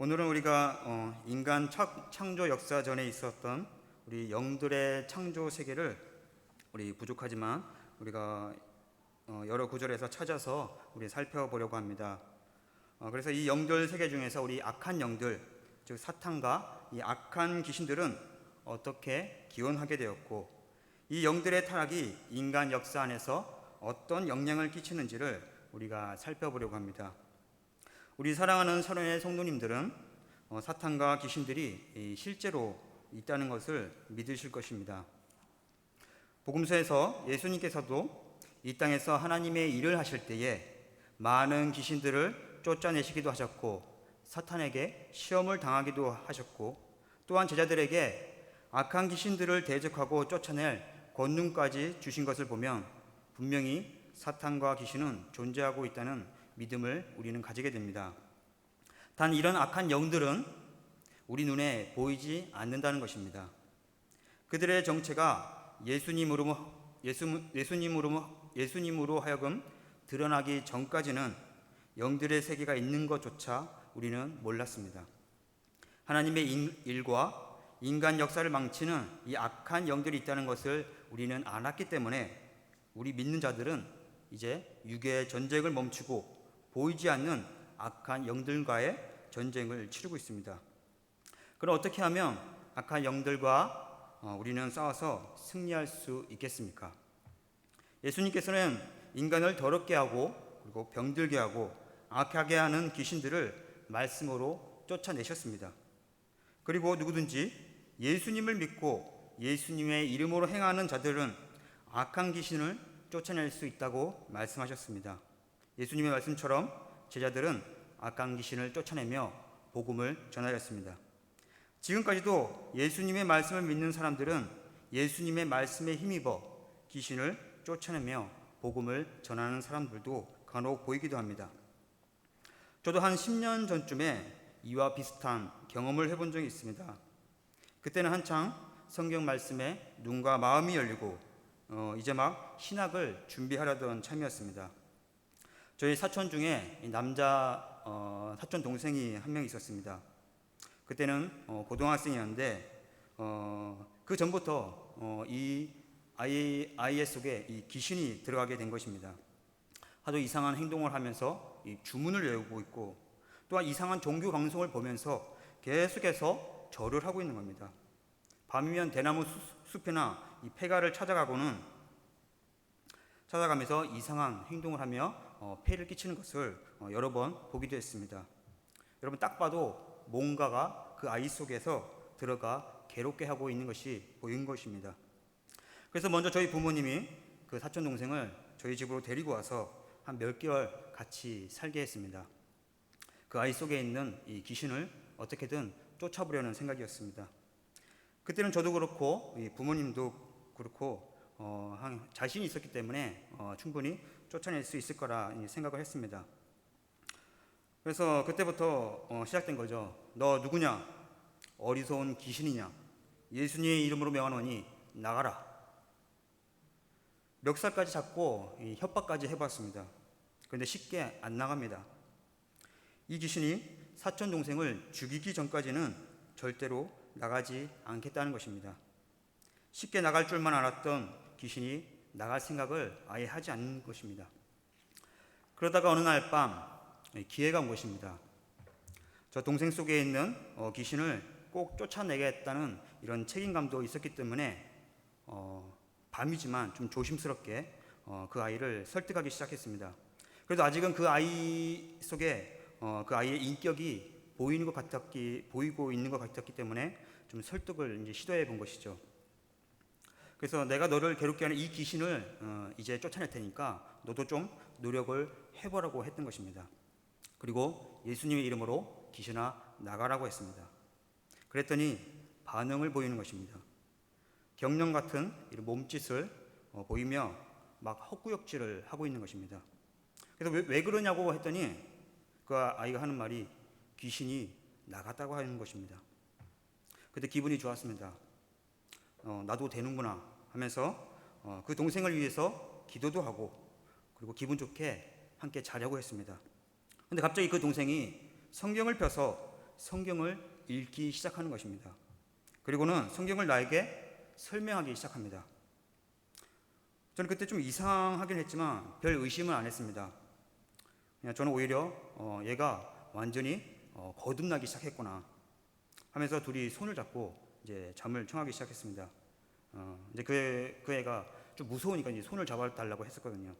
오늘은 우리가 인간 창조 역사 전에 있었던 우리 영들의 창조 세계를 우리 부족하지만 우리가 여러 구절에서 찾아서 우리 살펴보려고 합니다. 그래서 이 영들 세계 중에서 우리 악한 영들, 즉 사탄과 이 악한 귀신들은 어떻게 기원하게 되었고, 이 영들의 타락이 인간 역사 안에서 어떤 영향을 끼치는지를 우리가 살펴보려고 합니다. 우리 사랑하는 사랑의 성도님들은 사탄과 귀신들이 실제로 있다는 것을 믿으실 것입니다. 복음서에서 예수님께서도 이 땅에서 하나님의 일을 하실 때에 많은 귀신들을 쫓아내시기도 하셨고, 사탄에게 시험을 당하기도 하셨고, 또한 제자들에게 악한 귀신들을 대적하고 쫓아낼 권능까지 주신 것을 보면 분명히 사탄과 귀신은 존재하고 있다는 믿음을 우리는 가지게 됩니다. 단 이런 악한 영들은 우리 눈에 보이지 않는다는 것입니다. 그들의 정체가 예수님으로 하여금 드러나기 전까지는 영들의 세계가 있는 것조차 우리는 몰랐습니다. 하나님의 일과 인간 역사를 망치는 이 악한 영들이 있다는 것을 우리는 알았기 때문에 우리 믿는 자들은 이제 육의 전쟁을 멈추고 보이지 않는 악한 영들과의 전쟁을 치르고 있습니다. 그럼 어떻게 하면 악한 영들과 우리는 싸워서 승리할 수 있겠습니까? 예수님께서는 인간을 더럽게 하고 그리고 병들게 하고 악하게 하는 귀신들을 말씀으로 쫓아내셨습니다. 그리고 누구든지 예수님을 믿고 예수님의 이름으로 행하는 자들은 악한 귀신을 쫓아낼 수 있다고 말씀하셨습니다. 예수님의 말씀처럼 제자들은 악한 귀신을 쫓아내며 복음을 전하였습니다. 지금까지도 예수님의 말씀을 믿는 사람들은 예수님의 말씀에 힘입어 귀신을 쫓아내며 복음을 전하는 사람들도 간혹 보이기도 합니다. 저도 한 10년 전쯤에 이와 비슷한 경험을 해본 적이 있습니다. 그때는 한창 성경 말씀에 눈과 마음이 열리고 이제 막 신학을 준비하려던 참이었습니다. 저희 사촌 중에 남자 사촌 동생이 한 명 있었습니다. 그때는 고등학생이었는데 그 전부터 이 아이 속에 이 귀신이 들어가게 된 것입니다. 하도 이상한 행동을 하면서 이 주문을 외우고 있고, 또한 이상한 종교 방송을 보면서 계속해서 절을 하고 있는 겁니다. 밤이면 대나무 숲이나 이 폐가를 찾아가면서 이상한 행동을 하며 폐를 끼치는 것을 여러 번 보기도 했습니다. 여러분, 딱 봐도 뭔가가 그 아이 속에서 들어가 괴롭게 하고 있는 것이 보인 것입니다. 그래서 먼저 저희 부모님이 그 사촌 동생을 저희 집으로 데리고 와서 한 몇 개월 같이 살게 했습니다. 그 아이 속에 있는 이 귀신을 어떻게든 쫓아보려는 생각이었습니다. 그때는 저도 그렇고 부모님도 그렇고 자신이 있었기 때문에 충분히 쫓아낼 수 있을 거라 생각을 했습니다. 그래서 그때부터 시작된 거죠. 너 누구냐? 어리석은 귀신이냐? 예수님의 이름으로 명하노니 나가라. 멱살까지 잡고 협박까지 해봤습니다. 그런데 쉽게 안 나갑니다. 이 귀신이 사촌 동생을 죽이기 전까지는 절대로 나가지 않겠다는 것입니다. 쉽게 나갈 줄만 알았던 귀신이 나갈 생각을 아예 하지 않는 것입니다. 그러다가 어느 날 밤 기회가 온 것입니다. 저 동생 속에 있는 귀신을 꼭 쫓아내겠다는 이런 책임감도 있었기 때문에 밤이지만 좀 조심스럽게 그 아이를 설득하기 시작했습니다. 그래도 아직은 그 아이 속에 그 아이의 인격이 보이고 있는 것 같았기 때문에 좀 설득을 이제 시도해 본 것이죠. 그래서 내가 너를 괴롭게 하는 이 귀신을 이제 쫓아낼 테니까 너도 좀 노력을 해보라고 했던 것입니다. 그리고 예수님의 이름으로 귀신아 나가라고 했습니다. 그랬더니 반응을 보이는 것입니다. 경련 같은 이런 몸짓을 보이며 막 헛구역질을 하고 있는 것입니다. 그래서 왜 그러냐고 했더니 그 아이가 하는 말이 귀신이 나갔다고 하는 것입니다. 그때 기분이 좋았습니다. 나도 되는구나 하면서 그 동생을 위해서 기도도 하고 그리고 기분 좋게 함께 자려고 했습니다. 근데 갑자기 그 동생이 성경을 펴서 성경을 읽기 시작하는 것입니다. 그리고는 성경을 나에게 설명하기 시작합니다. 저는 그때 좀 이상하긴 했지만 별 의심은 안 했습니다. 그냥 저는 오히려 얘가 완전히 거듭나기 시작했구나 하면서 둘이 손을 잡고 이제 잠을 청하기 시작했습니다. 이제 그 애가 좀 무서우니까 이제 손을 잡아달라고 했었거든요.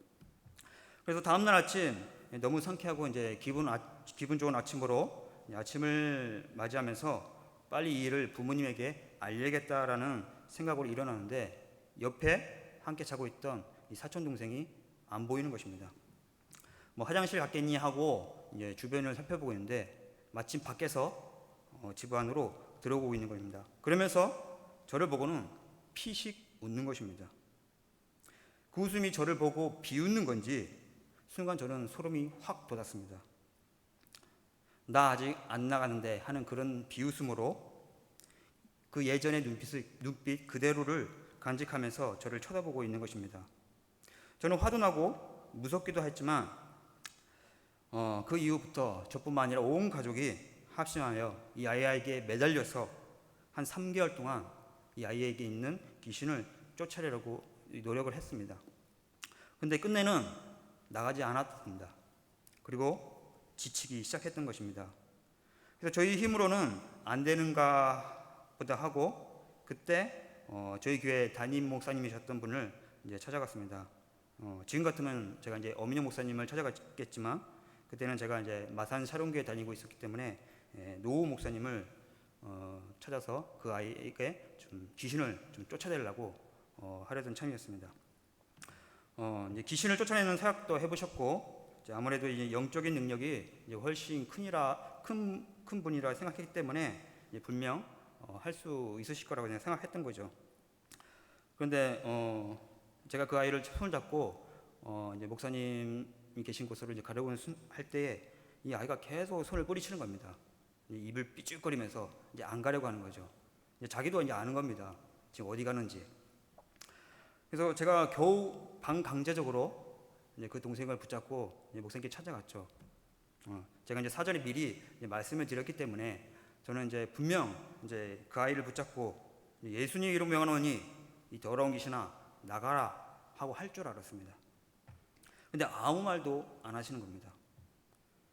그래서 다음날 아침 너무 상쾌하고 이제 기분 좋은 아침으로 아침을 맞이하면서 빨리 이 일을 부모님에게 알려야겠다라는 생각으로 일어나는데 옆에 함께 자고 있던 이 사촌 동생이 안 보이는 것입니다. 뭐 화장실 갔겠니 하고 이제 주변을 살펴보고 있는데 마침 밖에서 집 안으로 들어오고 있는 겁니다. 그러면서 저를 보고는 피식 웃는 것입니다. 그 웃음이 저를 보고 비웃는 건지 순간 저는 소름이 확 돋았습니다. 나 아직 안 나가는데 하는 그런 비웃음으로 그 예전의 눈빛 그대로를 간직하면서 저를 쳐다보고 있는 것입니다. 저는 화도 나고 무섭기도 했지만 그 이후부터 저뿐만 아니라 온 가족이 합심하여 이 아이에게 매달려서 한 3개월 동안 이 아이에게 있는 귀신을 쫓아내려고 노력을 했습니다. 근데 끝내는 나가지 않았습니다. 그리고 지치기 시작했던 것입니다. 그래서 저희 힘으로는 안 되는가 보다 하고 그때 저희 교회 담임 목사님이셨던 분을 이제 찾아갔습니다. 지금 같으면 제가 이제 어민영 목사님을 찾아갔겠지만 그때는 제가 이제 마산 사롱교회 다니고 있었기 때문에 노우 목사님을 찾아서 그 아이에게 좀 귀신을 좀 쫓아내려고 하려던 참이었습니다. 이제 귀신을 쫓아내는 사역도 해보셨고 이제 아무래도 이제 영적인 능력이 이제 훨씬 큰 분이라 생각했기 때문에 이제 분명 할 수 있으실 거라고 그냥 생각했던 거죠. 그런데 제가 그 아이를 손을 잡고 이제 목사님이 계신 곳으로 이제 가려고 할 때에 이 아이가 계속 손을 뿌리치는 겁니다. 입을 삐죽거리면서 이제 안 가려고 하는 거죠. 이제 자기도 이제 아는 겁니다. 지금 어디 가는지. 그래서 제가 겨우 반강제적으로 이제 그 동생을 붙잡고 이제 목사님께 찾아갔죠. 제가 이제 사전에 미리 이제 말씀을 드렸기 때문에 저는 이제 분명 이제 그 아이를 붙잡고 예수님 이름 명하노니 이 더러운 귀신아 나가라 하고 할 줄 알았습니다. 근데 아무 말도 안 하시는 겁니다.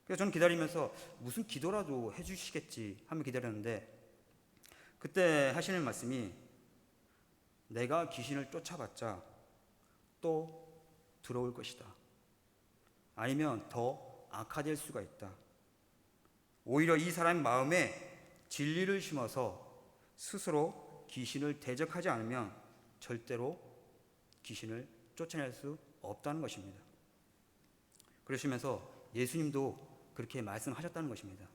그래서 저는 기다리면서 무슨 기도라도 해주시겠지 하며 기다렸는데 그때 하시는 말씀이 내가 귀신을 쫓아봤자 또 들어올 것이다. 아니면 더 악화될 수가 있다. 오히려 이 사람의 마음에 진리를 심어서 스스로 귀신을 대적하지 않으면 절대로 귀신을 쫓아낼 수 없다는 것입니다. 그러시면서 예수님도 그렇게 말씀하셨다는 것입니다.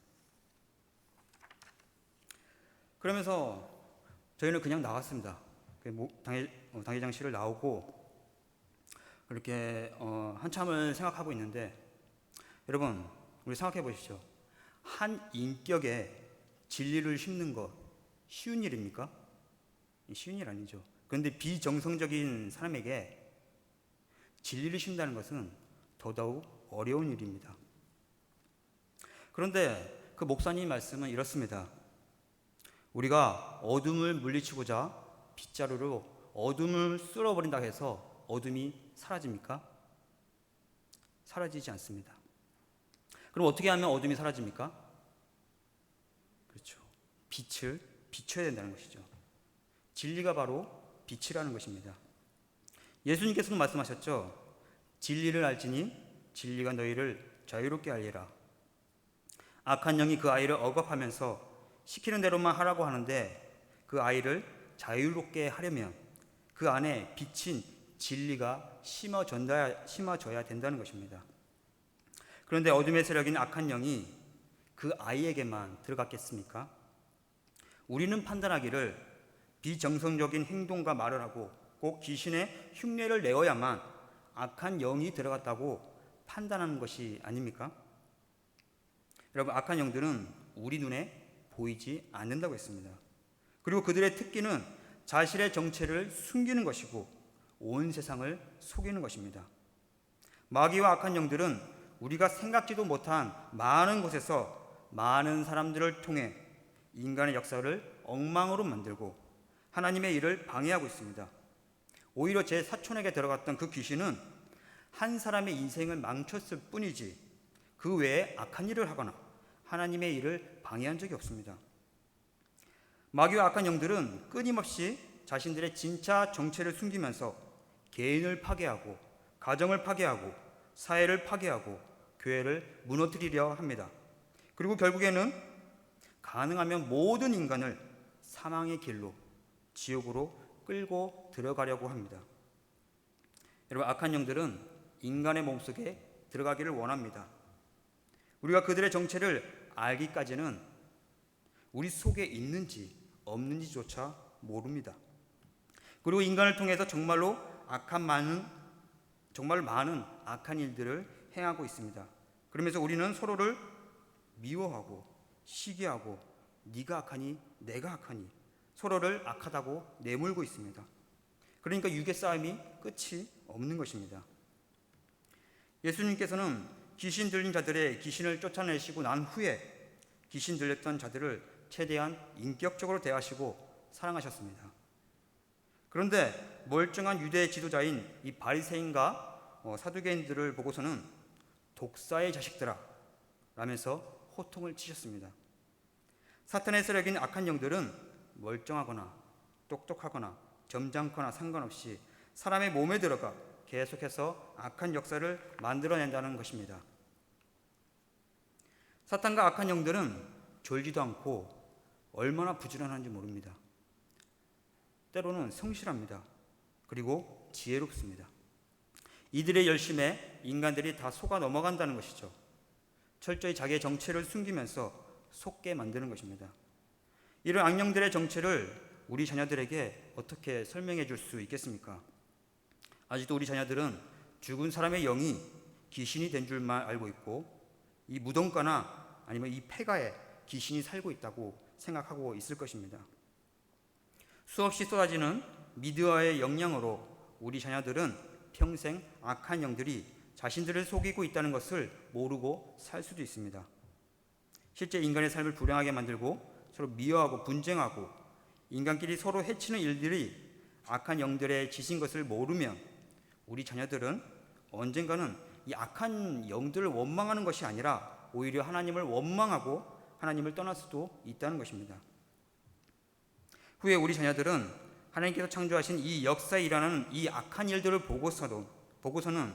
그러면서 저희는 그냥 나왔습니다. 당회장실을 나오고 그렇게 한참을 생각하고 있는데 여러분 우리 생각해 보십시오. 한 인격에 진리를 심는 것 쉬운 일입니까? 쉬운 일 아니죠. 그런데 비정성적인 사람에게 진리를 심다는 것은 더더욱 어려운 일입니다. 그런데 그 목사님 말씀은 이렇습니다. 우리가 어둠을 물리치고자 빗자루로 어둠을 쓸어버린다 해서 어둠이 사라집니까? 사라지지 않습니다. 그럼 어떻게 하면 어둠이 사라집니까? 그렇죠. 빛을 비춰야 된다는 것이죠. 진리가 바로 빛이라는 것입니다. 예수님께서는 말씀하셨죠. 진리를 알지니 진리가 너희를 자유롭게 하리라. 악한 영이 그 아이를 억압하면서 시키는 대로만 하라고 하는데 그 아이를 자유롭게 하려면 그 안에 빛인 진리가 심어져야 된다는 것입니다. 그런데 어둠의 세력인 악한 영이 그 아이에게만 들어갔겠습니까? 우리는 판단하기를 비정성적인 행동과 말을 하고 꼭 귀신의 흉내를 내어야만 악한 영이 들어갔다고 판단하는 것이 아닙니까? 여러분, 악한 영들은 우리 눈에 보이지 않는다고 했습니다. 그리고 그들의 특기는 자신의 정체를 숨기는 것이고 온 세상을 속이는 것입니다. 마귀와 악한 영들은 우리가 생각지도 못한 많은 곳에서 많은 사람들을 통해 인간의 역사를 엉망으로 만들고 하나님의 일을 방해하고 있습니다. 오히려 제 사촌에게 들어갔던 그 귀신은 한 사람의 인생을 망쳤을 뿐이지 그 외에 악한 일을 하거나 하나님의 일을 방해한 적이 없습니다. 마귀와 악한 영들은 끊임없이 자신들의 진짜 정체를 숨기면서 개인을 파괴하고 가정을 파괴하고 사회를 파괴하고 교회를 무너뜨리려 합니다. 그리고 결국에는 가능하면 모든 인간을 사망의 길로 지옥으로 끌고 들어가려고 합니다. 여러분, 악한 영들은 인간의 몸속에 들어가기를 원합니다. 우리가 그들의 정체를 알기까지는 우리 속에 있는지 없는지조차 모릅니다. 그리고 인간을 통해서 정말로 많은 악한 일들을 행하고 있습니다. 그러면서 우리는 서로를 미워하고 시기하고 네가 악하니 내가 악하니 서로를 악하다고 내몰고 있습니다. 그러니까 육의 싸움이 끝이 없는 것입니다. 예수님께서는 귀신 들린 자들의 귀신을 쫓아내시고 난 후에 귀신 들렸던 자들을 최대한 인격적으로 대하시고 사랑하셨습니다. 그런데 멀쩡한 유대 지도자인 이 바리새인과 사두개인들을 보고서는 독사의 자식들아 라면서 호통을 치셨습니다. 사탄의 세력인 악한 영들은 멀쩡하거나 똑똑하거나 점잖거나 상관없이 사람의 몸에 들어가 계속해서 악한 역사를 만들어낸다는 것입니다. 사탄과 악한 영들은 졸지도 않고 얼마나 부지런한지 모릅니다. 때로는 성실합니다. 그리고 지혜롭습니다. 이들의 열심에 인간들이 다 속아 넘어간다는 것이죠. 철저히 자기의 정체를 숨기면서 속게 만드는 것입니다. 이런 악령들의 정체를 우리 자녀들에게 어떻게 설명해 줄 수 있겠습니까? 아직도 우리 자녀들은 죽은 사람의 영이 귀신이 된 줄만 알고 있고 이 무덤가나 아니면 이 폐가에 귀신이 살고 있다고 생각하고 있을 것입니다. 수없이 쏟아지는 미디어의 영향으로 우리 자녀들은 평생 악한 영들이 자신들을 속이고 있다는 것을 모르고 살 수도 있습니다. 실제 인간의 삶을 불행하게 만들고 서로 미워하고 분쟁하고 인간끼리 서로 해치는 일들이 악한 영들의 짓인 것을 모르면 우리 자녀들은 언젠가는 이 악한 영들을 원망하는 것이 아니라 오히려 하나님을 원망하고 하나님을 떠날 수도 있다는 것입니다. 후에 우리 자녀들은 하나님께서 창조하신 이 역사에 일어나는 이 악한 일들을 보고서는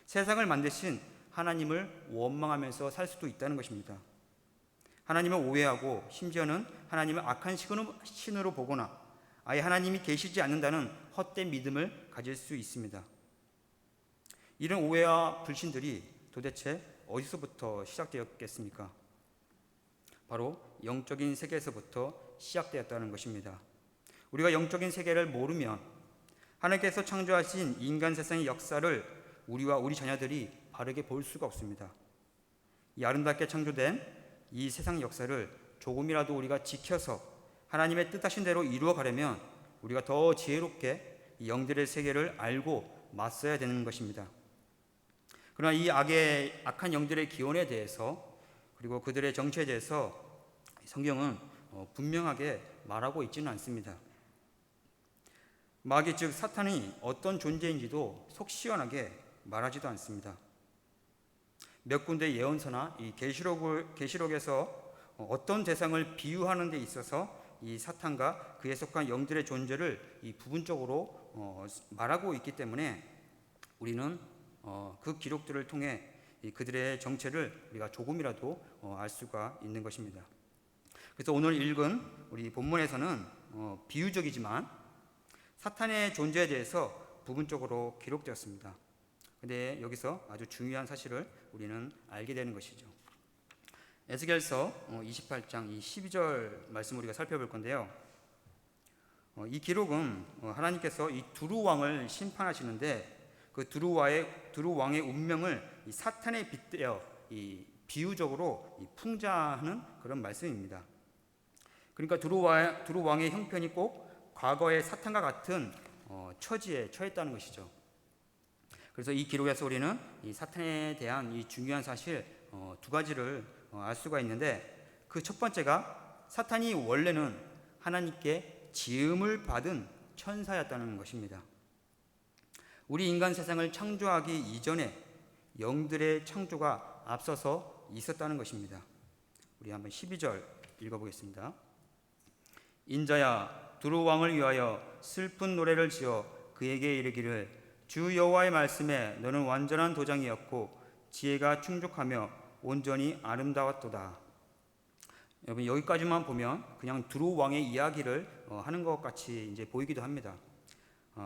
세상을 만드신 하나님을 원망하면서 살 수도 있다는 것입니다. 하나님을 오해하고 심지어는 하나님을 악한 신으로 보거나 아예 하나님이 계시지 않는다는 헛된 믿음을 가질 수 있습니다. 이런 오해와 불신들이 도대체 어디서부터 시작되었겠습니까? 바로 영적인 세계에서부터 시작되었다는 것입니다. 우리가 영적인 세계를 모르면 하나님께서 창조하신 인간 세상의 역사를 우리와 우리 자녀들이 바르게 볼 수가 없습니다. 이 아름답게 창조된 이 세상 역사를 조금이라도 우리가 지켜서 하나님의 뜻하신 대로 이루어 가려면 우리가 더 지혜롭게 이 영들의 세계를 알고 맞서야 되는 것입니다. 그러나 이 악한 영들의 기원에 대해서 그리고 그들의 정체에 대해서 성경은 분명하게 말하고 있지는 않습니다. 마귀 즉 사탄이 어떤 존재인지도 속 시원하게 말하지도 않습니다. 몇 군데 예언서나 이 계시록에서 어떤 대상을 비유하는 데 있어서 이 사탄과 그에 속한 영들의 존재를 이 부분적으로 말하고 있기 때문에 우리는 그 기록들을 통해 그들의 정체를 우리가 조금이라도 알 수가 있는 것입니다. 그래서 오늘 읽은 우리 본문에서는 비유적이지만 사탄의 존재에 대해서 부분적으로 기록되었습니다. 근데 여기서 아주 중요한 사실을 우리는 알게 되는 것이죠. 에스겔서 28장 이 12절 말씀 우리가 살펴볼 건데요. 이 기록은 하나님께서 이 두루 왕을 심판하시는데 그 두루 왕의 운명을 이 사탄에 빗대어 이 비유적으로 이 풍자하는 그런 말씀입니다. 그러니까 두루 왕의 형편이 꼭 과거의 사탄과 같은 처지에 처했다는 것이죠. 그래서 이 기록에서 우리는 이 사탄에 대한 이 중요한 사실 두 가지를 알 수가 있는데, 그 첫 번째가 사탄이 원래는 하나님께 지음을 받은 천사였다는 것입니다. 우리 인간 세상을 창조하기 이전에 영들의 창조가 앞서서 있었다는 것입니다. 우리 한번 12절 읽어보겠습니다. 인자야, 두루 왕을 위하여 슬픈 노래를 지어 그에게 이르기를, 주 여호와의 말씀에 너는 완전한 도장이었고 지혜가 충족하며 온전히 아름다웠도다. 여러분, 여기까지만 보면 그냥 두루 왕의 이야기를 하는 것 같이 이제 보이기도 합니다.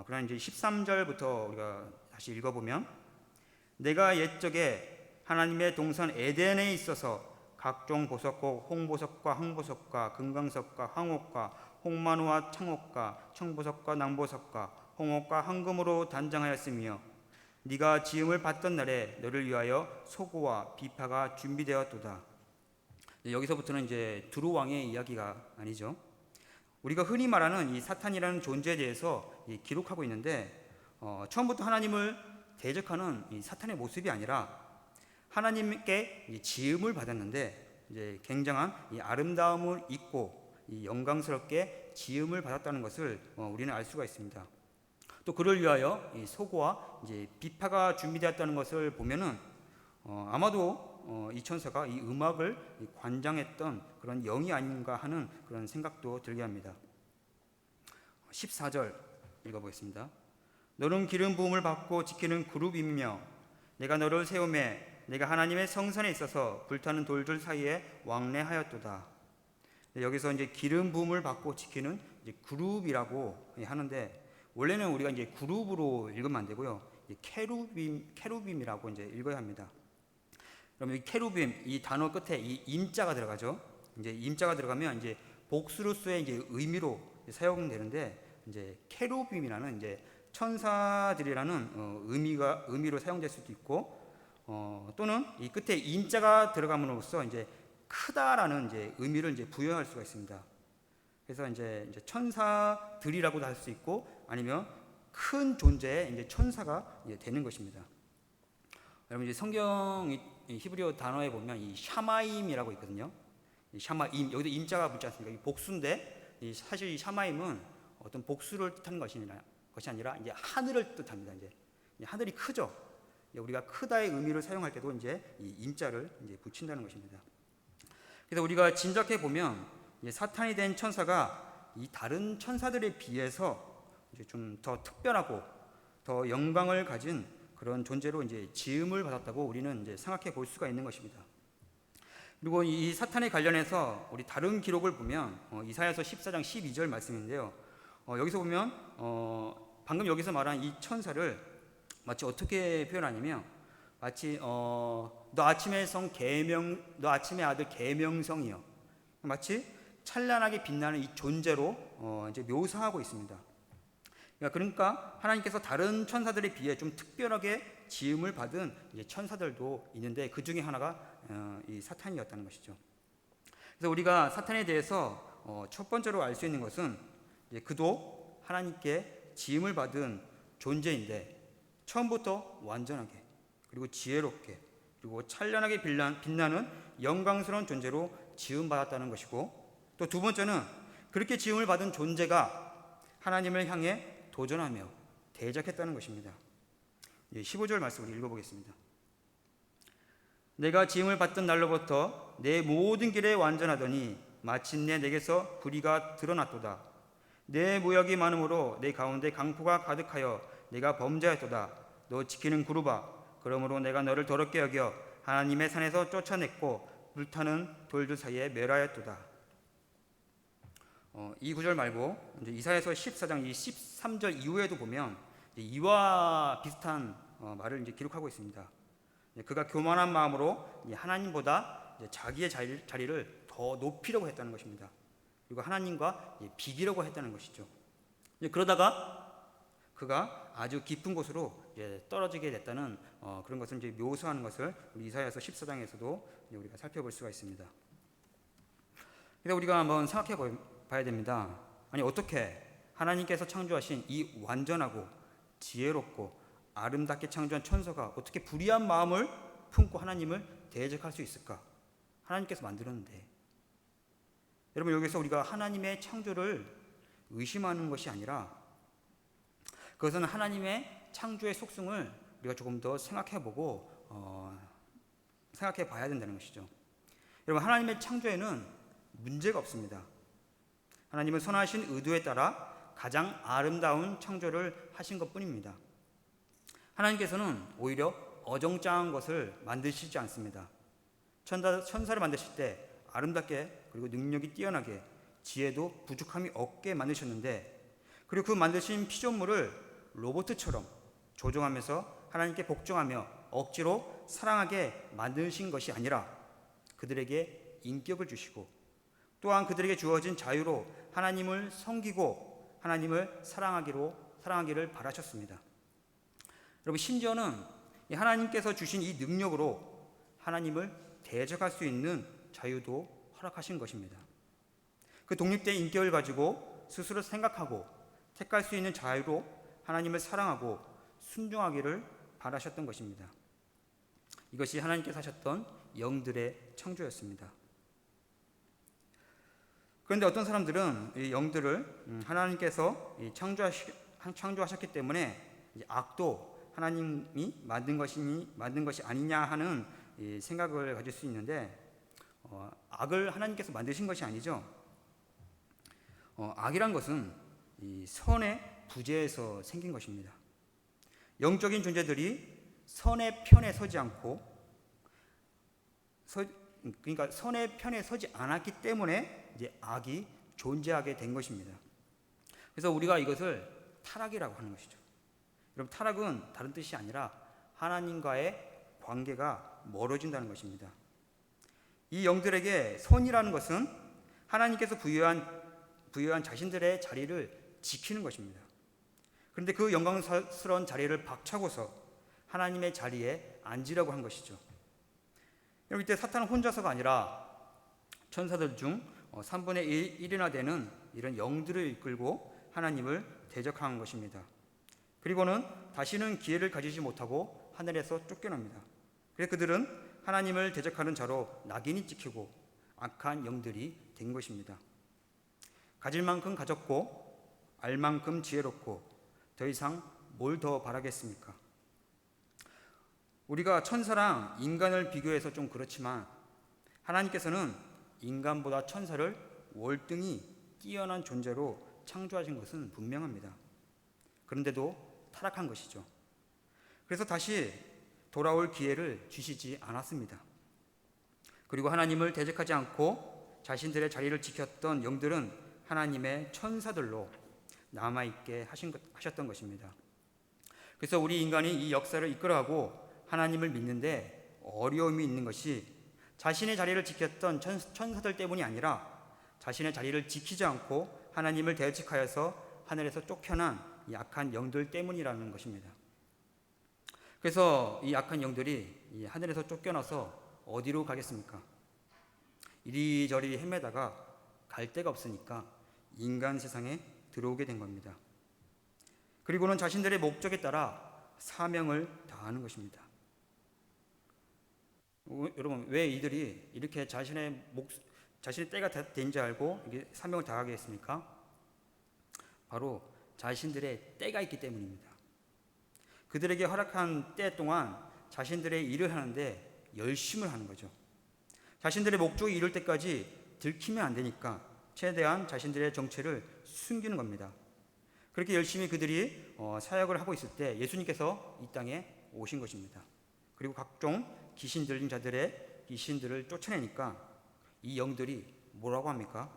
그러나 이제 13절부터 우리가 다시 읽어보면, 내가 옛적에 하나님의 동산 에덴에 있어서 각종 보석과 홍보석과 황보석과 금강석과 황옥과 홍만호와 창옥과 청보석과 낭보석과 홍옥과 황금으로 단장하였으며 네가 지음을 받던 날에 너를 위하여 소고와 비파가 준비되었도다. 여기서부터는 이제 두루 왕의 이야기가 아니죠. 우리가 흔히 말하는 이 사탄이라는 존재에 대해서 기록하고 있는데, 처음부터 하나님을 대적하는 이 사탄의 모습이 아니라 하나님께 지음을 받았는데 이제 굉장한 이 아름다움을 입고 이 영광스럽게 지음을 받았다는 것을 우리는 알 수가 있습니다. 또 그를 위하여 이 소고와 이제 비파가 준비되었다는 것을 보면은 아마도 이 천사가 이 음악을 관장했던 그런 영이 아닌가 하는 그런 생각도 들게 합니다. 14절 읽어보겠습니다. 너는 기름 부음을 받고 지키는 그룹이며 내가 너를 세우매 내가 하나님의 성산에 있어서 불타는 돌들 사이에 왕래하였도다. 여기서 이제 기름 부음을 받고 지키는 이제 그룹이라고 하는데, 원래는 우리가 이제 그룹으로 읽으면 안 되고요, 케루빔이라고 이제 읽어야 합니다. 그러면 이 케루빔, 이 단어 끝에 이 임자가 들어가죠. 이제 임자가 들어가면 이제 복수로서의 이제 의미로 사용되는데, 이제 케루빔이라는 이제 천사들이라는 의미로 사용될 수도 있고, 또는 이 끝에 임자가 들어감으로써 이제 크다라는 이제 의미를 이제 부여할 수가 있습니다. 그래서 이제 천사들이라고도 할 수 있고, 아니면 큰 존재의 이제 천사가 이제 되는 것입니다. 여러분, 이제 성경 히브리어 단어에 보면 이 샤마임이라고 있거든요. 이 샤마임, 여기도 임자가 붙지 않습니까? 이 복수인데, 사실 이 샤마임은 어떤 복수를 뜻하는 것이 아니라 이제 하늘을 뜻합니다. 이제 하늘이 크죠. 우리가 크다의 의미를 사용할 때도 이제 이 임자를 이제 붙인다는 것입니다. 그래서 우리가 짐작해 보면 사탄이 된 천사가 이 다른 천사들에 비해서 이제 좀 더 특별하고 더 영광을 가진 그런 존재로 이제 지음을 받았다고 우리는 이제 생각해 볼 수가 있는 것입니다. 그리고 이 사탄에 관련해서 우리 다른 기록을 보면 이사야서 14장 12절 말씀인데요. 여기서 보면 방금 여기서 말한 이 천사를 마치 어떻게 표현하냐면, 마치 너 아침의 아들 계명성이요, 마치 찬란하게 빛나는 이 존재로 이제 묘사하고 있습니다. 그러니까 하나님께서 다른 천사들에 비해 좀 특별하게 지음을 받은 이제 천사들도 있는데, 그 중에 하나가 이 사탄이었다는 것이죠. 그래서 우리가 사탄에 대해서 첫 번째로 알 수 있는 것은 이제 그도 하나님께 지음을 받은 존재인데, 처음부터 완전하게 그리고 지혜롭게 그리고 찬란하게 빛나는 영광스러운 존재로 지음받았다는 것이고, 또 두 번째는 그렇게 지음을 받은 존재가 하나님을 향해 도전하며 대적했다는 것입니다. 15절 말씀을 읽어보겠습니다. 내가 지음을 받던 날로부터 내 모든 길에 완전하더니 마침내 내게서 불의가 드러났도다. 내 모욕이 많음으로 내 가운데 강포가 가득하여 내가 범죄하였도다. 너 지키는 그룹아, 그러므로 내가 너를 더럽게 여겨 하나님의 산에서 쫓아냈고 불타는 돌들 사이에 멸하였도다. 이 구절 말고 이제 이사야서 14장 13절 이후에도 보면 이와 비슷한 말을 이제 기록하고 있습니다. 그가 교만한 마음으로 하나님보다 자기의 자리를 더 높이려고 했다는 것입니다. 그리고 하나님과 비기려고 했다는 것이죠. 그러다가 그가 아주 깊은 곳으로 떨어지게 됐다는 그런 것을 이제 묘사하는 것을 우리 이사야서 14장에서도 우리가 살펴볼 수가 있습니다. 그래서 우리가 한번 생각해 봐야 됩니다. 아니, 어떻게 하나님께서 창조하신 이 완전하고 지혜롭고 아름답게 창조한 천사가 어떻게 불의한 마음을 품고 하나님을 대적할 수 있을까? 하나님께서 만들었는데. 여러분, 여기서 우리가 하나님의 창조를 의심하는 것이 아니라 그것은 하나님의 창조의 속성을 우리가 조금 더 생각해보고 생각해 봐야 된다는 것이죠. 여러분, 하나님의 창조에는 문제가 없습니다. 하나님은 선하신 의도에 따라 가장 아름다운 창조를 하신 것뿐입니다. 하나님께서는 오히려 어정쩡한 것을 만드시지 않습니다. 천사를 만드실 때 아름답게, 그리고 능력이 뛰어나게, 지혜도 부족함이 없게 만드셨는데, 그리고 그 만드신 피조물을 로봇처럼 조종하면서 하나님께 복종하며 억지로 사랑하게 만드신 것이 아니라 그들에게 인격을 주시고, 또한 그들에게 주어진 자유로 하나님을 섬기고 하나님을 사랑하기를 바라셨습니다. 여러분, 심지어는 하나님께서 주신 이 능력으로 하나님을 대적할 수 있는 자유도 허락하신 것입니다. 그 독립된 인격을 가지고 스스로 생각하고 택할 수 있는 자유로 하나님을 사랑하고 순종하기를 바라셨던 것입니다. 이것이 하나님께서 하셨던 영들의 창조였습니다. 그런데 어떤 사람들은 이 영들을 하나님께서 창조하셨기 때문에 악도 하나님이 만든 것이 아니냐 하는 생각을 가질 수 있는데, 악을 하나님께서 만드신 것이 아니죠. 악이란 것은 이 선의 부재에서 생긴 것입니다. 영적인 존재들이 선의 편에 서지 않고, 그러니까 선의 편에 서지 않았기 때문에 이제 악이 존재하게 된 것입니다. 그래서 우리가 이것을 타락이라고 하는 것이죠. 여러분, 타락은 다른 뜻이 아니라 하나님과의 관계가 멀어진다는 것입니다. 이 영들에게 선이라는 것은 하나님께서 부여한 자신들의 자리를 지키는 것입니다. 그런데 그 영광스러운 자리를 박차고서 하나님의 자리에 앉으려고 한 것이죠. 여러분, 이때 사탄은 혼자서가 아니라 천사들 중 3분의 1이나 되는 이런 영들을 이끌고 하나님을 대적한 것입니다. 그리고는 다시는 기회를 가지지 못하고 하늘에서 쫓겨납니다. 그래서 그들은 하나님을 대적하는 자로 낙인이 찍히고 악한 영들이 된 것입니다. 가질 만큼 가졌고 알 만큼 지혜롭고 더 이상 뭘 더 바라겠습니까? 우리가 천사랑 인간을 비교해서 좀 그렇지만 하나님께서는 인간보다 천사를 월등히 뛰어난 존재로 창조하신 것은 분명합니다. 그런데도 타락한 것이죠. 그래서 다시 돌아올 기회를 주시지 않았습니다. 그리고 하나님을 대적하지 않고 자신들의 자리를 지켰던 영들은 하나님의 천사들로 남아있게 하셨던 것입니다. 그래서 우리 인간이 이 역사를 이끌어가고 하나님을 믿는데 어려움이 있는 것이 자신의 자리를 지켰던 천사들 때문이 아니라 자신의 자리를 지키지 않고 하나님을 대적하여서 하늘에서 쫓겨난 이 악한 영들 때문이라는 것입니다. 그래서 이 악한 영들이 이 하늘에서 쫓겨나서 어디로 가겠습니까? 이리저리 헤매다가 갈 데가 없으니까 인간 세상에 들어오게 된 겁니다. 그리고는 자신들의 목적에 따라 사명을 다하는 것입니다. 여러분, 왜 이들이 이렇게 자신의 때가 된 줄 알고 이게 사명을 다하게 했습니까? 바로 자신들의 때가 있기 때문입니다. 그들에게 허락한 때 동안 자신들의 일을 하는데 열심을 하는 거죠. 자신들의 목적이 이룰 때까지 들키면 안 되니까 최대한 자신들의 정체를 숨기는 겁니다. 그렇게 열심히 그들이 사역을 하고 있을 때 예수님께서 이 땅에 오신 것입니다. 그리고 각종 귀신 들린 자들의 귀신들을 쫓아내니까 이 영들이 뭐라고 합니까?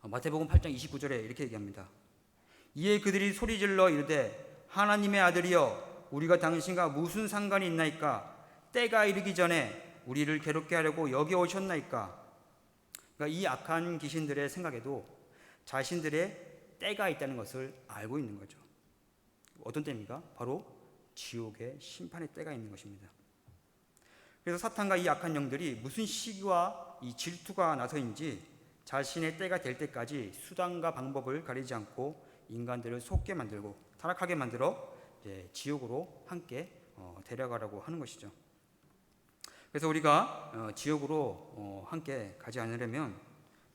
마태복음 8장 29절에 이렇게 얘기합니다. 이에 그들이 소리질러 이르되 하나님의 아들이여 우리가 당신과 무슨 상관이 있나이까? 때가 이르기 전에 우리를 괴롭게 하려고 여기 오셨나이까? 그러니까 이 악한 귀신들의 생각에도 자신들의 때가 있다는 것을 알고 있는 거죠. 어떤 때입니까? 바로 지옥의 심판의 때가 있는 것입니다. 그래서 사탄과 이 악한 영들이 무슨 시기와 이 질투가 나서인지 자신의 때가 될 때까지 수단과 방법을 가리지 않고 인간들을 속게 만들고 타락하게 만들어 지옥으로 함께 데려가라고 하는 것이죠. 그래서 우리가 지옥으로 함께 가지 않으려면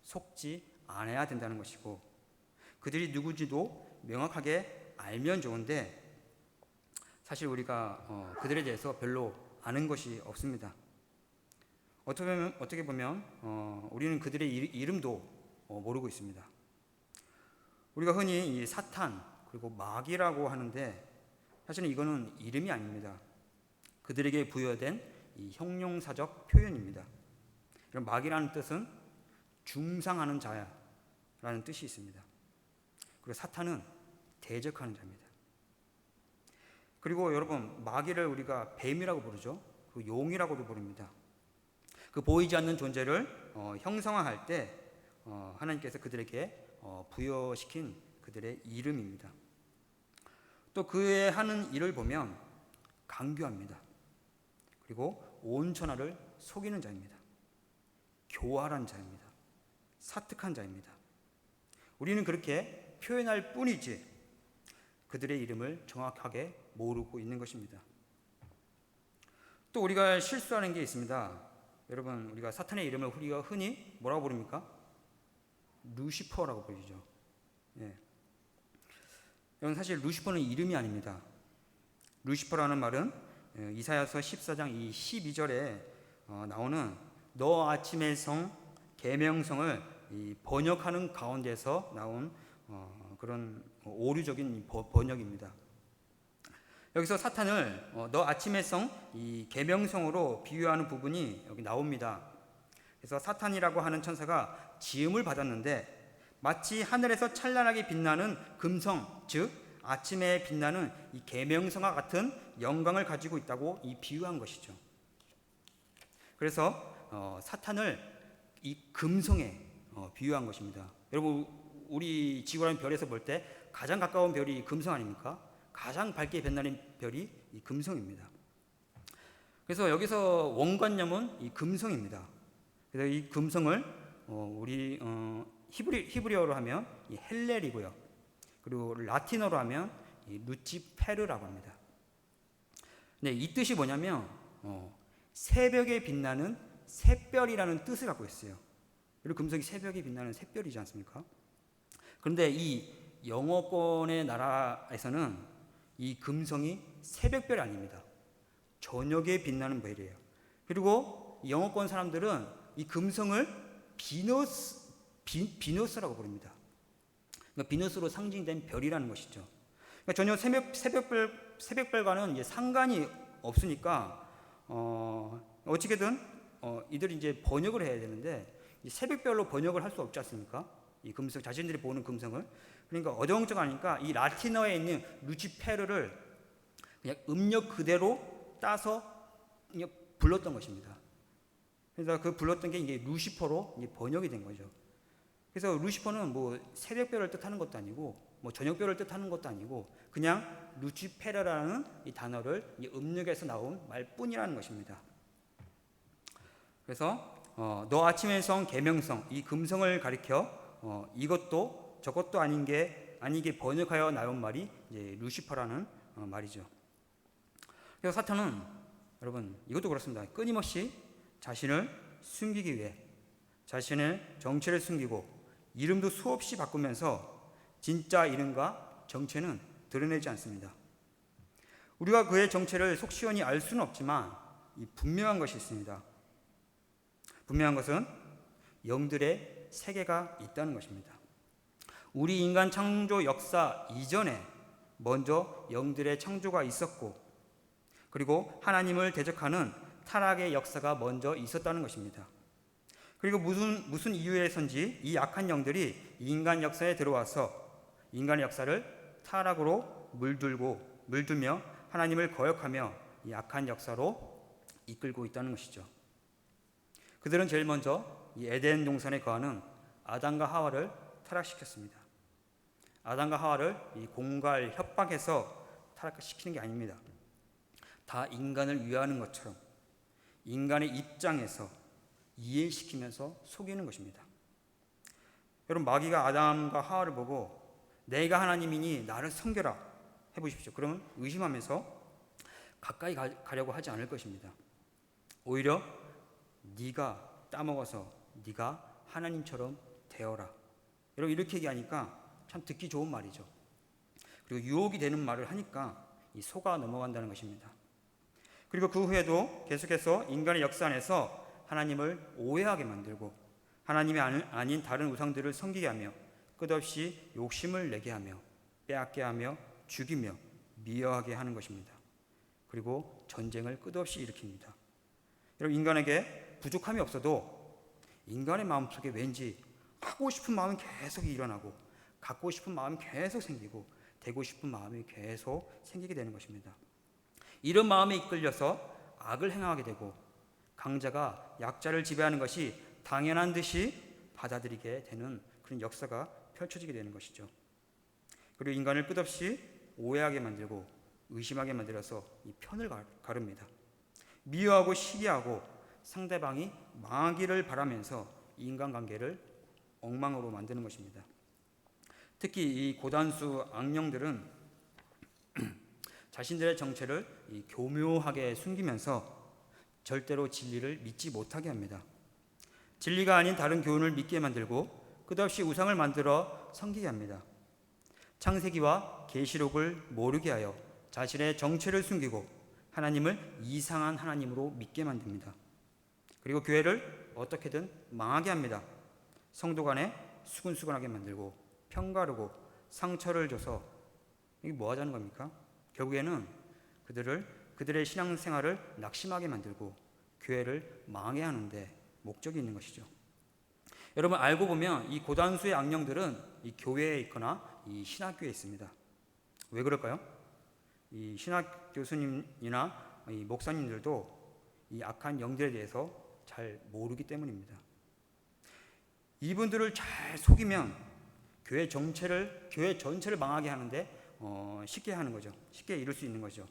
속지 않아야 된다는 것이고, 그들이 누구지도 명확하게 알면 좋은데 사실 우리가 그들에 대해서 별로 아는 것이 없습니다. 어떻게 보면 우리는 그들의 이름도 모르고 있습니다. 우리가 흔히 이 사탄 그리고 마귀라고 하는데 사실은 이거는 이름이 아닙니다. 그들에게 부여된 이 형용사적 표현입니다. 이런 마귀라는 뜻은 중상하는 자라는 뜻이 있습니다. 그리고 사탄은 대적하는 자입니다. 그리고 여러분, 마귀를 우리가 뱀이라고 부르죠. 그 용이라고도 부릅니다. 그 보이지 않는 존재를 형상화할 때 하나님께서 그들에게 부여시킨 그들의 이름입니다. 또 그의 하는 일을 보면 강교합니다. 그리고 온 천하를 속이는 자입니다. 교활한 자입니다. 사특한 자입니다. 우리는 그렇게 표현할 뿐이지 그들의 이름을 정확하게 모르고 있는 것입니다. 또 우리가 실수하는 게 있습니다. 여러분, 우리가 사탄의 이름을 우리가 흔히 뭐라고 부릅니까? 루시퍼라고 부르죠. 예. 여러분, 사실 루시퍼는 이름이 아닙니다. 루시퍼라는 말은 이사야서 14장 이 12절에 나오는 너 아침의 성 계명성을 번역하는 가운데서 나온 그런 오류적인 번역입니다. 여기서 사탄을 너 아침의 성 이 계명성으로 비유하는 부분이 여기 나옵니다. 그래서 사탄이라고 하는 천사가 지음을 받았는데 마치 하늘에서 찬란하게 빛나는 금성, 즉 아침에 빛나는 이 계명성과 같은 영광을 가지고 있다고 이 비유한 것이죠. 그래서 사탄을 이 금성에 비유한 것입니다. 여러분, 우리 지구라는 별에서 볼 때 가장 가까운 별이 금성 아닙니까? 가장 밝게 빛나는 별이 이 금성입니다. 그래서 여기서 원관념은 이 금성입니다. 그래서 이 금성을 우리 히브리어로 하면 이 헬렐이고요. 그리고 라틴어로 하면 이 루치페르라고 합니다. 네, 이 뜻이 뭐냐면 새벽에 빛나는 샛별이라는 뜻을 갖고 있어요. 그리고 금성이 새벽에 빛나는 샛별이지 않습니까? 그런데 이 영어권의 나라에서는 이 금성이 새벽별이 아닙니다. 저녁에 빛나는 별이에요. 그리고 영어권 사람들은 이 금성을 비너스라고 부릅니다. 그러니까 비너스로 상징된 별이라는 것이죠. 그러니까 전혀 새벽별과는 상관이 없으니까 어떻게든 이들이 이제 번역을 해야 되는데 이 새벽별로 번역을 할 수 없지 않습니까? 이 금성, 자신들이 보는 금성을. 그러니까 어정쩡하니까 이 라틴어에 있는 루치페르를 그냥 음력 그대로 따서 그냥 불렀던 것입니다. 그래서 그 불렀던 게 이제 루시퍼로 이제 번역이 된 거죠. 그래서 루시퍼는 뭐 새벽별을 뜻하는 것도 아니고 뭐 저녁별을 뜻하는 것도 아니고 그냥 루치페르라는 이 단어를 이 음력에서 나온 말뿐이라는 것입니다. 그래서 너 아침의 성 계명성 이 금성을 가리켜 이것도 저것도 아니게 번역하여 나온 말이 이제 루시퍼라는 말이죠. 그래서 사탄은 여러분 이것도 그렇습니다. 끊임없이 자신을 숨기기 위해 자신의 정체를 숨기고 이름도 수없이 바꾸면서 진짜 이름과 정체는 드러내지 않습니다. 우리가 그의 정체를 속시원히 알 수는 없지만 이 분명한 것이 있습니다. 분명한 것은 영들의 세계가 있다는 것입니다. 우리 인간 창조 역사 이전에 먼저 영들의 창조가 있었고 그리고 하나님을 대적하는 타락의 역사가 먼저 있었다는 것입니다. 그리고 무슨 이유에선지 이 악한 영들이 인간 역사에 들어와서 인간의 역사를 타락으로 물들며 하나님을 거역하며 이 악한 역사로 이끌고 있다는 것이죠. 그들은 제일 먼저 이 에덴 동산에 거하는 아담과 하와를 타락시켰습니다. 아담과 하와를 이 공갈 협박해서 타락시키는 게 아닙니다. 다 인간을 위하는 것처럼 인간의 입장에서 이해시키면서 속이는 것입니다. 여러분 마귀가 아담과 하와를 보고 내가 하나님이니 나를 섬겨라 해보십시오. 그러면 의심하면서 가까이 가려고 하지 않을 것입니다. 오히려 네가 따먹어서 네가 하나님처럼 되어라. 여러분 이렇게 얘기하니까 참 듣기 좋은 말이죠. 그리고 유혹이 되는 말을 하니까 이 속아 넘어간다는 것입니다. 그리고 그 후에도 계속해서 인간의 역사 안에서 하나님을 오해하게 만들고 하나님이 아닌 다른 우상들을 섬기게 하며 끝없이 욕심을 내게 하며 빼앗게 하며 죽이며 미워하게 하는 것입니다. 그리고 전쟁을 끝없이 일으킵니다. 여러분 인간에게 부족함이 없어도 인간의 마음속에 왠지 하고 싶은 마음이 계속 일어나고 갖고 싶은 마음이 계속 생기고 되고 싶은 마음이 계속 생기게 되는 것입니다. 이런 마음에 이끌려서 악을 행하게 되고 강자가 약자를 지배하는 것이 당연한 듯이 받아들이게 되는 그런 역사가 펼쳐지게 되는 것이죠. 그리고 인간을 끝없이 오해하게 만들고 의심하게 만들어서 이 편을 가릅니다. 미워하고 시기하고 상대방이 망하기를 바라면서 인간관계를 엉망으로 만드는 것입니다. 특히 이 고단수 악령들은 자신들의 정체를 교묘하게 숨기면서 절대로 진리를 믿지 못하게 합니다. 진리가 아닌 다른 교훈을 믿게 만들고 끝없이 우상을 만들어 섬기게 합니다. 창세기와 계시록을 모르게 하여 자신의 정체를 숨기고 하나님을 이상한 하나님으로 믿게 만듭니다. 그리고 교회를 어떻게든 망하게 합니다. 성도 간에 수근수근하게 만들고 편가르고 상처를 줘서 이게 뭐 하자는 겁니까? 결국에는 그들의 신앙생활을 낙심하게 만들고 교회를 망하게 하는데 목적이 있는 것이죠. 여러분 알고 보면 이 고단수의 악령들은 이 교회에 있거나 이 신학교에 있습니다. 왜 그럴까요? 이 신학 교수님이나 이 목사님들도 이 악한 영들에 대해서 잘 모르기 때문입니다. 이분들을 잘 속이면 교회 전체를 망하게 하는데 쉽게 하는 거죠. 쉽게 이룰 수 있는 거죠.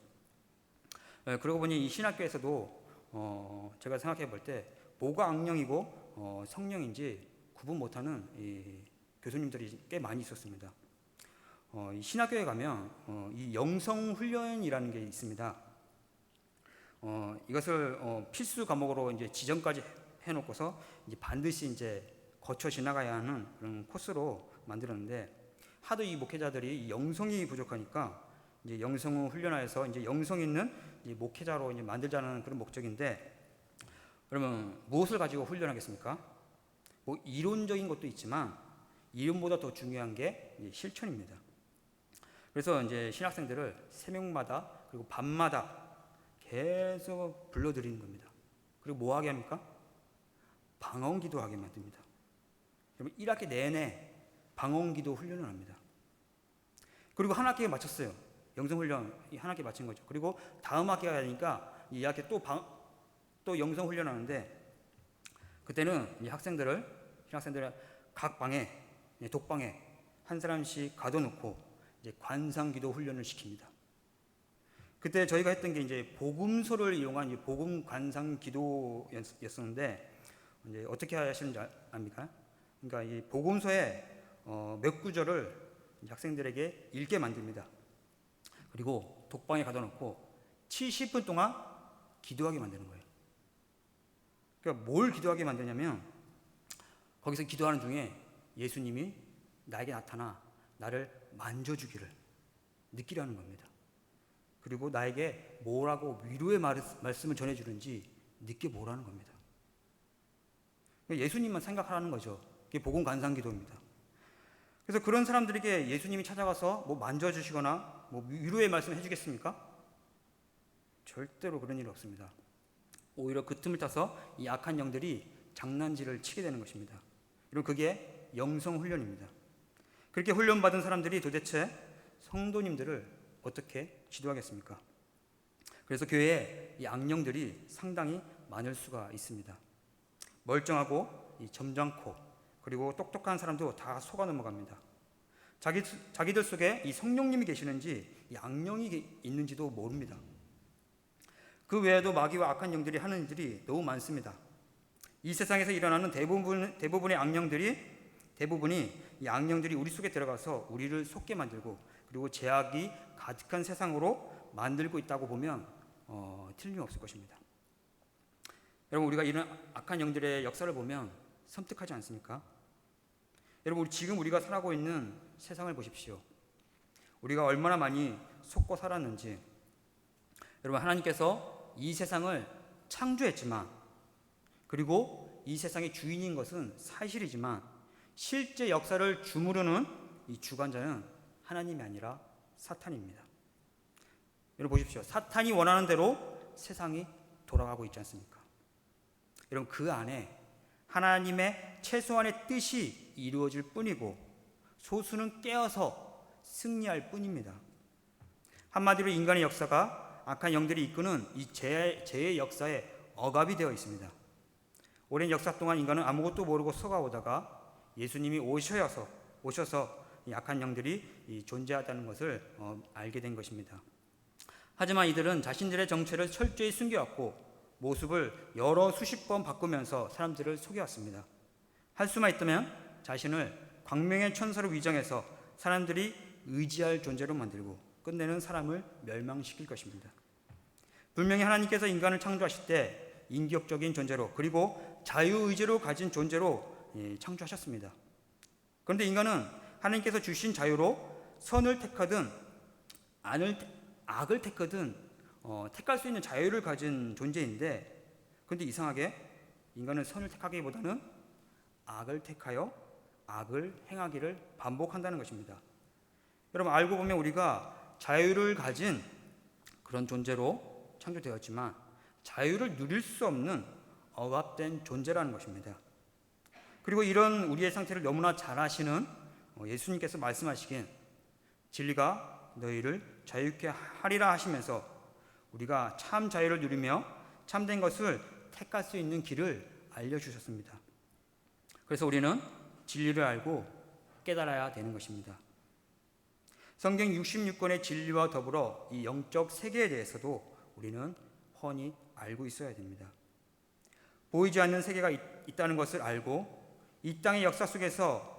그러고 보니 이 신학교에서도 제가 생각해 볼 때 뭐가 악령이고 성령인지 구분 못하는 이 교수님들이 꽤 많이 있었습니다. 이 신학교에 가면 이 영성 훈련이라는 게 있습니다. 이것을 필수 과목으로 이제 지정까지 해놓고서 이제 반드시 이제 거쳐 지나가야 하는 그런 코스로 만들었는데 하도 이 목회자들이 영성이 부족하니까 이제 영성을 훈련하여서 이제 영성 있는 이제 목회자로 이제 만들자는 그런 목적인데 그러면 무엇을 가지고 훈련하겠습니까? 뭐 이론적인 것도 있지만 이론보다 더 중요한 게 이제 실천입니다. 그래서 이제 신학생들을 새벽마다 그리고 밤마다 계속 불러들이는 겁니다. 그리고 뭐 하게 합니까? 방언기도 하게 만듭니다. 여러분 1학기 내내 방언기도 훈련을 합니다. 그리고 한 학기에 마쳤어요. 영성훈련 한 학기 마친 거죠. 그리고 다음 학기가 되니까 이 학기 또 영성훈련하는데 그때는 이 신학생들을 각 방에 독방에 한 사람씩 가둬놓고 이제 관상기도 훈련을 시킵니다. 그때 저희가 했던 게 이제 복음서를 이용한 이제 복음 관상 기도였었는데 이제 어떻게 하시는지 압니까? 그러니까 이 복음서에 몇 구절을 학생들에게 읽게 만듭니다. 그리고 독방에 가둬놓고 70분 동안 기도하게 만드는 거예요. 그러니까 뭘 기도하게 만드냐면 거기서 기도하는 중에 예수님이 나에게 나타나 나를 만져주기를 느끼라는 겁니다. 그리고 나에게 뭐라고 위로의 말씀을 전해주는지 느껴보라는 겁니다. 예수님만 생각하라는 거죠. 그게 복음 관상 기도입니다. 그래서 그런 사람들에게 예수님이 찾아가서 뭐 만져주시거나 뭐 위로의 말씀을 해주겠습니까? 절대로 그런 일은 없습니다. 오히려 그 틈을 타서 이 악한 영들이 장난질을 치게 되는 것입니다. 그리고 그게 영성훈련입니다. 그렇게 훈련받은 사람들이 도대체 성도님들을 어떻게 지도하겠습니까? 그래서 교회에 이 악령들이 상당히 많을 수가 있습니다. 멀쩡하고 이 점잖고 그리고 똑똑한 사람도 다 속아 넘어갑니다. 자기들 속에 이 성령님이 계시는지 이 악령이 있는지도 모릅니다. 그 외에도 마귀와 악한 영들이 하는 일들이 너무 많습니다. 이 세상에서 일어나는 대부분의 대부분이 이 악령들이 우리 속에 들어가서 우리를 속게 만들고 그리고 죄악이 가득한 세상으로 만들고 있다고 보면 틀림없을 것입니다. 여러분, 우리가 이런 악한 영들의 역사를 보면 섬뜩하지 않습니까? 여러분, 지금 우리가 살아가고 있는 세상을 보십시오. 우리가 얼마나 많이 속고 살았는지. 여러분, 하나님께서 이 세상을 창조했지만, 그리고 이 세상의 주인인 것은 사실이지만, 실제 역사를 주무르는 이 주관자는 하나님이 아니라 사탄입니다. 여러분 보십시오. 사탄이 원하는 대로 세상이 돌아가고 있지 않습니까? 여러분, 그 안에 하나님의 최소한의 뜻이 이루어질 뿐이고 소수는 깨어서 승리할 뿐입니다. 한마디로 인간의 역사가 악한 영들이 이끄는 이 죄의 역사에 억압이 되어 있습니다. 오랜 역사 동안 인간은 아무것도 모르고 속아오다가 예수님이 오셔서 이 악한 영들이 존재하다는 것을 알게 된 것입니다. 하지만 이들은 자신들의 정체를 철저히 숨겨왔고 모습을 여러 수십 번 바꾸면서 사람들을 속여왔습니다. 할 수만 있다면 자신을 광명의 천사로 위장해서 사람들이 의지할 존재로 만들고 끝내는 사람을 멸망시킬 것입니다. 분명히 하나님께서 인간을 창조하실 때 인격적인 존재로, 그리고 자유의지로 가진 존재로 창조하셨습니다. 그런데 인간은 하나님께서 주신 자유로 선을 택하든 악을 택하든 택할 수 있는 자유를 가진 존재인데, 그런데 이상하게 인간은 선을 택하기보다는 악을 택하여 악을 행하기를 반복한다는 것입니다. 여러분, 알고 보면 우리가 자유를 가진 그런 존재로 창조되었지만 자유를 누릴 수 없는 억압된 존재라는 것입니다. 그리고 이런 우리의 상태를 너무나 잘 아시는 예수님께서 말씀하시긴 진리가 너희를 자유케 하리라 하시면서 우리가 참 자유를 누리며 참된 것을 택할 수 있는 길을 알려주셨습니다. 그래서 우리는 진리를 알고 깨달아야 되는 것입니다. 성경 66권의 진리와 더불어 이 영적 세계에 대해서도 우리는 훤히 알고 있어야 됩니다. 보이지 않는 세계가 있다는 것을 알고 이 땅의 역사 속에서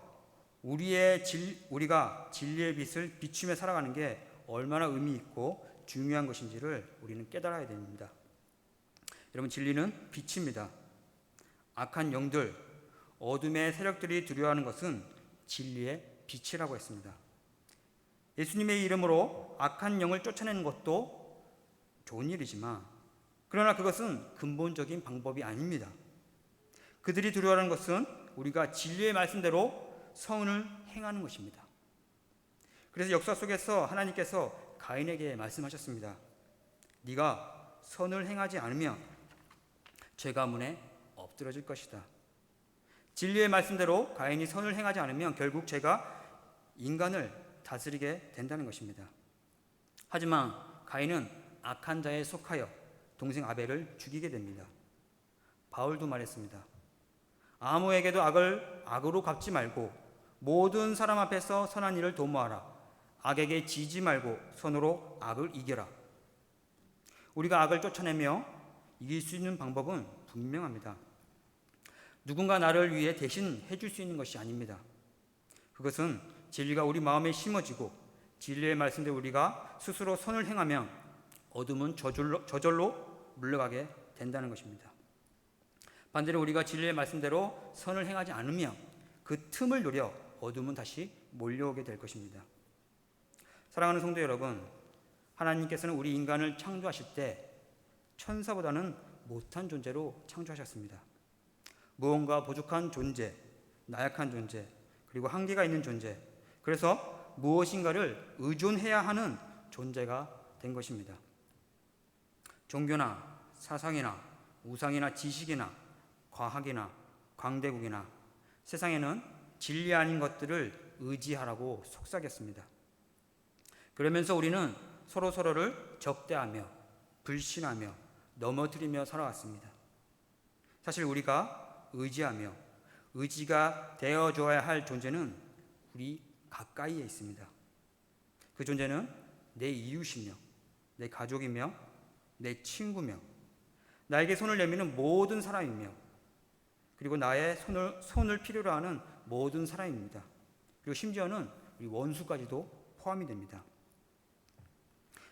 우리가 진리의 빛을 비추며 살아가는 게 얼마나 의미 있고 중요한 것인지를 우리는 깨달아야 됩니다. 여러분, 진리는 빛입니다. 악한 영들, 어둠의 세력들이 두려워하는 것은 진리의 빛이라고 했습니다. 예수님의 이름으로 악한 영을 쫓아내는 것도 좋은 일이지만, 그러나 그것은 근본적인 방법이 아닙니다. 그들이 두려워하는 것은 우리가 진리의 말씀대로 선을 행하는 것입니다. 그래서 역사 속에서 하나님께서 가인에게 말씀하셨습니다. 네가 선을 행하지 않으면 죄 가문에 엎드러질 것이다. 진리의 말씀대로 가인이 선을 행하지 않으면 결국 죄가 인간을 다스리게 된다는 것입니다. 하지만 가인은 악한 자에 속하여 동생 아벨을 죽이게 됩니다. 바울도 말했습니다. 아무에게도 악을 악으로 갚지 말고 모든 사람 앞에서 선한 일을 도모하라. 악에게 지지 말고 선으로 악을 이겨라. 우리가 악을 쫓아내며 이길 수 있는 방법은 분명합니다. 누군가 나를 위해 대신 해줄 수 있는 것이 아닙니다. 그것은 진리가 우리 마음에 심어지고 진리의 말씀대로 우리가 스스로 선을 행하면 어둠은 저절로 물러가게 된다는 것입니다. 반대로 우리가 진리의 말씀대로 선을 행하지 않으면 그 틈을 노려 어둠은 다시 몰려오게 될 것입니다. 사랑하는 성도 여러분, 하나님께서는 우리 인간을 창조하실 때 천사보다는 못한 존재로 창조하셨습니다. 무언가 부족한 존재, 나약한 존재, 그리고 한계가 있는 존재, 그래서 무엇인가를 의존해야 하는 존재가 된 것입니다. 종교나 사상이나 우상이나 지식이나 과학이나 강대국이나 세상에는 진리 아닌 것들을 의지하라고 속삭였습니다. 그러면서 우리는 서로를 적대하며 불신하며 넘어뜨리며 살아왔습니다. 사실 우리가 의지하며 의지가 되어줘야 할 존재는 우리 가까이에 있습니다. 그 존재는 내 이웃이며 내 가족이며 내 친구며 나에게 손을 내미는 모든 사람이며 그리고 나의 손을 필요로 하는 모든 사람입니다. 그리고 심지어는 우리 원수까지도 포함이 됩니다.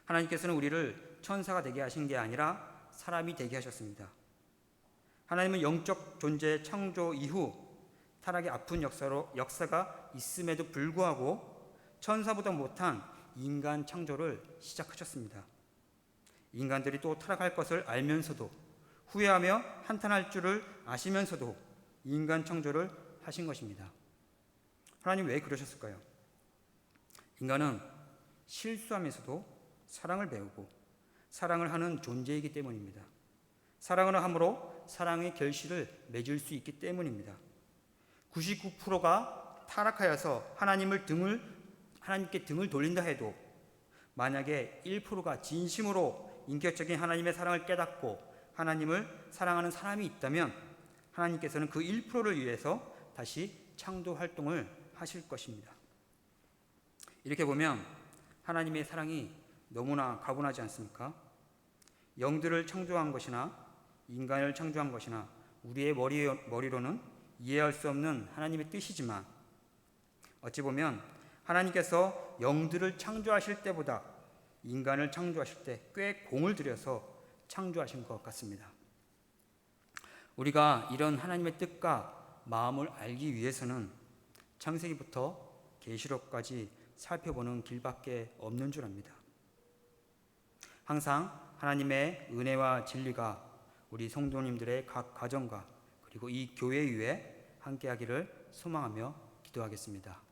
하나님께서는 우리를 천사가 되게 하신 게 아니라 사람이 되게 하셨습니다. 하나님은 영적 존재 창조 이후 타락의 아픈 역사가 있음에도 불구하고 천사보다 못한 인간 창조를 시작하셨습니다. 인간들이 또 타락할 것을 알면서도 후회하며 한탄할 줄을 아시면서도 인간 창조를 하신 것입니다. 하나님 왜 그러셨을까요? 인간은 실수하면서도 사랑을 배우고 사랑을 하는 존재이기 때문입니다. 사랑을 함으로 사랑의 결실을 맺을 수 있기 때문입니다. 99%가 타락하여서 하나님께 등을 돌린다 해도 만약에 1%가 진심으로 인격적인 하나님의 사랑을 깨닫고 하나님을 사랑하는 사람이 있다면 하나님께서는 그 1%를 위해서 다시 창조 활동을 하실 것입니다. 이렇게 보면 하나님의 사랑이 너무나 가분하지 않습니까? 영들을 창조한 것이나 인간을 창조한 것이나 우리의 머리로는 이해할 수 없는 하나님의 뜻이지만 어찌 보면 하나님께서 영들을 창조하실 때보다 인간을 창조하실 때 꽤 공을 들여서 창조하신 것 같습니다. 우리가 이런 하나님의 뜻과 마음을 알기 위해서는 창세기부터 계시록까지 살펴보는 길밖에 없는 줄 압니다. 항상 하나님의 은혜와 진리가 우리 성도님들의 각 가정과 그리고 이 교회 위에 함께하기를 소망하며 기도하겠습니다.